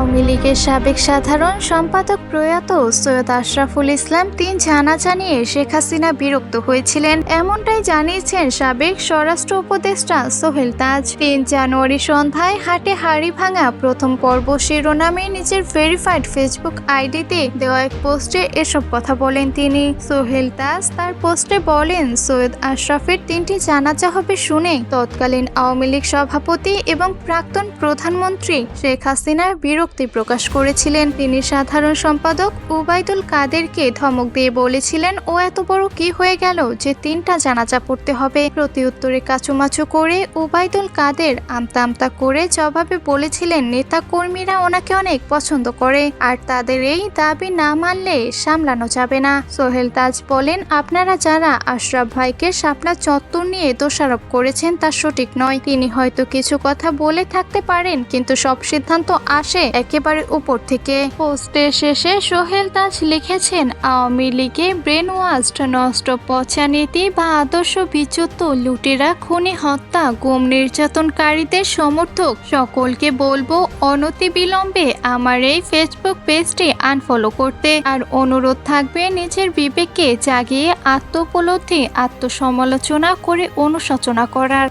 আওয়ামী লীগের সাবেক সাধারণ সম্পাদক প্রয়াত সৈয়দ আশরাফুল ইসলাম ৩ জানাজা নিয়ে শেখ হাসিনা বিরক্ত হয়েছিলেন, এমনটাই জানিয়েছেন সাবেক স্বরাষ্ট্র উপদেষ্টা সোহেল তাজ। ৩ জানুয়ারি সন্ধ্যায় হাটে হাড়ি ভাঙা প্রথম পর্ব শিরোনামে নিজের ভেরিফাইড ফেসবুক আইডিতে দেওয়া এক পোস্টে এসব কথা বলেন তিনি। সোহেল তাজ তার পোস্টে বলেন, সৈয়দ আশরাফের ৩টি জানাজা হবে শুনে তৎকালীন আওয়ামী লীগ সভাপতি এবং প্রাক্তন প্রধানমন্ত্রী শেখ হাসিনার বিরক্তি প্রকাশ করেছিলেন। তিনি সাধারণ সম্পাদক উবাইদুল কাদেরকে ধমক দিয়ে বলেছিলেন, ও এত বড় কি হয়ে গেল যে 3টা জানাজা পড়তে হবে। প্রতি উত্তরে কাচুমাচু করে উবাইদুল কাদের আমতা আমতা করে জবাবে বলেছিলেন, নেতা কর্মীরা ওনাকে অনেক পছন্দ করে আর তাদের এই দাবি না মানলে সামলানো যাবে না। সোহেল তাজ বলেন, আপনারা যারা আশরাফ ভাইকে শাপলা চত্বর নিয়ে দোষারোপ করেছেন তা সঠিক নয়। তিনি হয়তো কিছু কথা বলে থাকতে পারেন, কিন্তু সব সিদ্ধান্ত আসে একেবারে উপর থেকে। পোস্টের শেষে সোহেল তাজ লিখেছেন, আওয়ামী লীগে ব্রেন ওয়াশড, নষ্ট পচা নীতি বা আদর্শ বিচ্যুত লুটেরা, খুনি, হত্যা, গুম, নির্যাতনকারীদের সমর্থক সকলকে বলবো অনতিবিলম্বে আমার এই ফেসবুক পেজটি আনফলো করতে। আর অনুরোধ থাকবে নিজের বিবেককে জাগিয়ে আত্মোপলব্ধি, আত্মসমালোচনা করে অনুশোচনা করার।